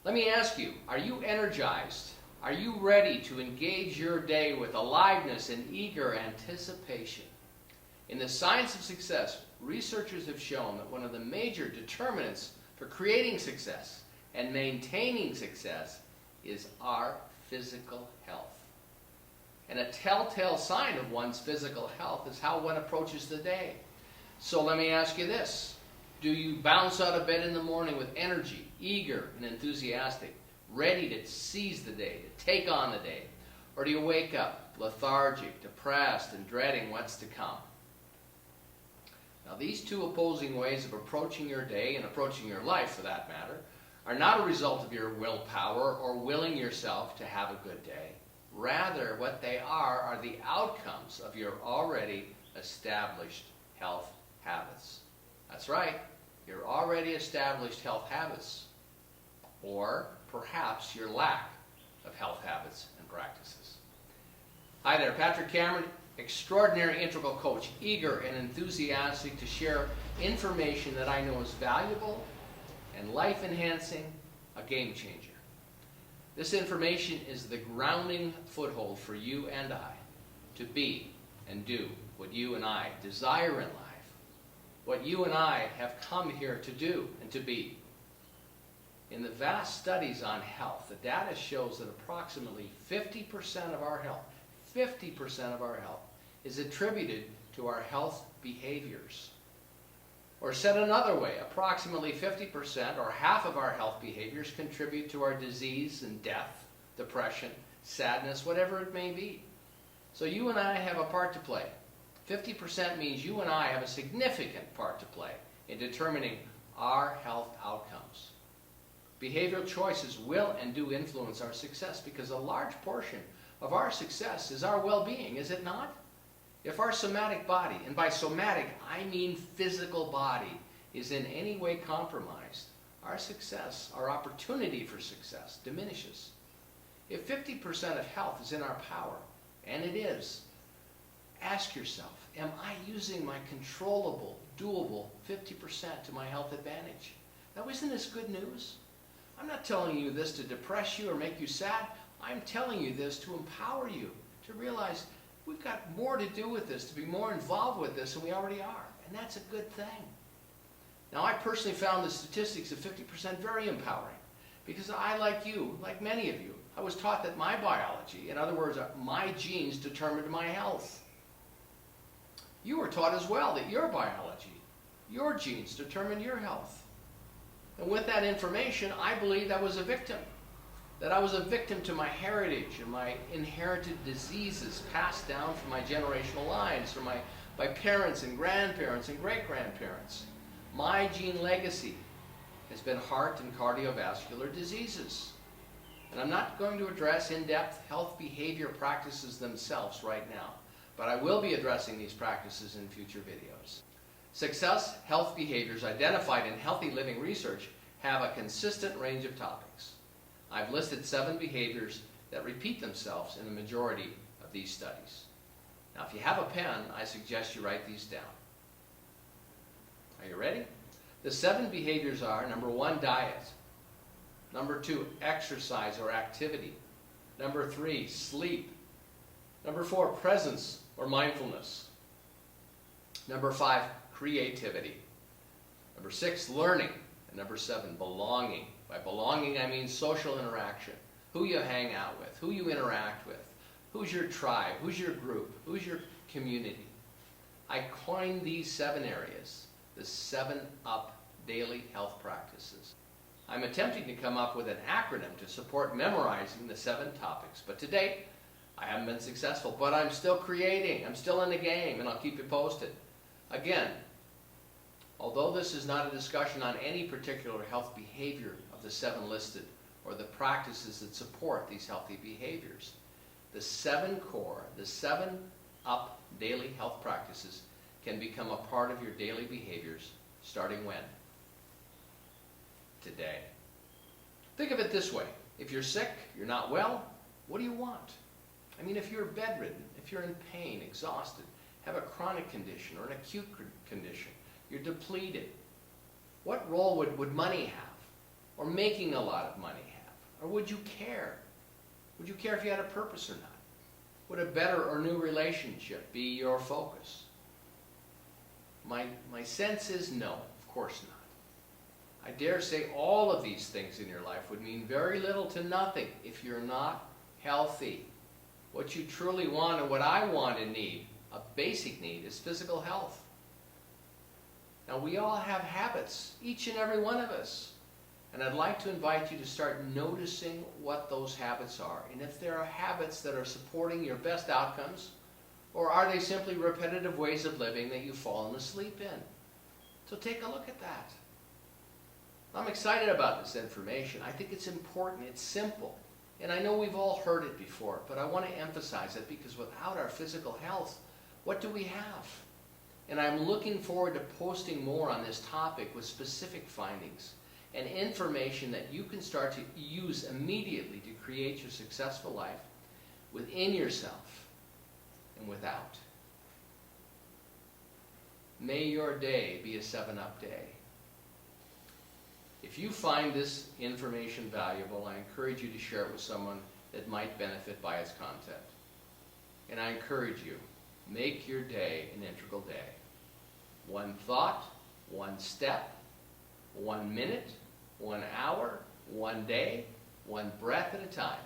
Let me ask you, are you energized? Are you ready to engage your day with aliveness and eager anticipation? In the science of success, researchers have shown that one of the major determinants for creating success and maintaining success is our physical health. And a telltale sign of one's physical health is how one approaches the day. So let me ask you this. Do you bounce out of bed in the morning with energy, eager and enthusiastic, ready to seize the day, to take on the day? Or do you wake up lethargic, depressed, and dreading what's to come? Now, these two opposing ways of approaching your day, and approaching your life for that matter, are not a result of your willpower or willing yourself to have a good day. Rather, what they are the outcomes of your already established health habits. That's right, your already established health habits, or perhaps your lack of health habits and practices. Hi there, Patrick Cameron, extraordinary integral coach, eager and enthusiastic to share information that I know is valuable and life-enhancing, a game changer. This information is the grounding foothold for you and I to be and do what you and I desire in life, what you and I have come here to do and to be. In the vast studies on health, the data shows that approximately 50% of our health, 50% of our health is attributed to our health behaviors. Or said another way, approximately 50% or half of our health behaviors contribute to our disease and death, depression, sadness, whatever it may be. So you and I have a part to play. 50% means you and I have a significant part to play in determining our health outcomes. Behavioral choices will and do influence our success because a large portion of our success is our well-being, is it not? If our somatic body, and by somatic I mean physical body, is in any way compromised, our success, our opportunity for success diminishes. If 50% of health is in our power, and it is, ask yourself, am I using my controllable, doable 50% to my health advantage? Now, isn't this good news? I'm not telling you this to depress you or make you sad. I'm telling you this to empower you, to realize we've got more to do with this, to be more involved with this than we already are. And that's a good thing. Now, I personally found the statistics of 50% very empowering because I, like you, like many of you, I was taught that my biology, in other words, my genes determined my health. You were taught as well that your biology, your genes determine your health. And with that information, I believed I was a victim. That I was a victim to my heritage and my inherited diseases passed down from my generational lines, from my parents and grandparents and great-grandparents. My gene legacy has been heart and cardiovascular diseases. And I'm not going to address in-depth health behavior practices themselves right now, but I will be addressing these practices in future videos. Success health behaviors identified in healthy living research have a consistent range of topics. I've listed 7 behaviors that repeat themselves in the majority of these studies. Now, if you have a pen, I suggest you write these down. Are you ready? The 7 behaviors are, number 1, diet. Number 2, exercise or activity. Number 3, sleep. Number 4, presence or mindfulness. Number 5, creativity. Number 6, learning. And number 7, belonging. By belonging, I mean social interaction. Who you hang out with, who you interact with, who's your tribe, who's your group, who's your community. I coined these 7 areas, the 7-UP daily health practices. I'm attempting to come up with an acronym to support memorizing the 7 topics, but to date, I haven't been successful, but I'm still creating, I'm still in the game, and I'll keep you posted. Again, although this is not a discussion on any particular health behavior of the 7 listed, or the practices that support these healthy behaviors, the 7 core, the 7-UP daily health practices can become a part of your daily behaviors starting when? Today. Think of it this way. If you're sick, you're not well, what do you want? I mean, if you're bedridden, if you're in pain, exhausted, have a chronic condition or an acute condition, you're depleted, what role would money have? Or making a lot of money have? Or would you care? Would you care if you had a purpose or not? Would a better or new relationship be your focus? My sense is no, of course not. I dare say all of these things in your life would mean very little to nothing if you're not healthy. What you truly want and what I want and need, a basic need, is physical health. Now, we all have habits, each and every one of us. And I'd like to invite you to start noticing what those habits are. And if there are habits that are supporting your best outcomes, or are they simply repetitive ways of living that you've fallen asleep in? So take a look at that. I'm excited about this information. I think it's important. It's simple. And I know we've all heard it before, but I want to emphasize it because without our physical health, what do we have? And I'm looking forward to posting more on this topic with specific findings and information that you can start to use immediately to create your successful life within yourself and without. May your day be a 7-Up day. If you find this information valuable, I encourage you to share it with someone that might benefit by its content. And I encourage you, make your day an integral day. One thought, one step, 1 minute, 1 hour, 1 day, 1 breath at a time.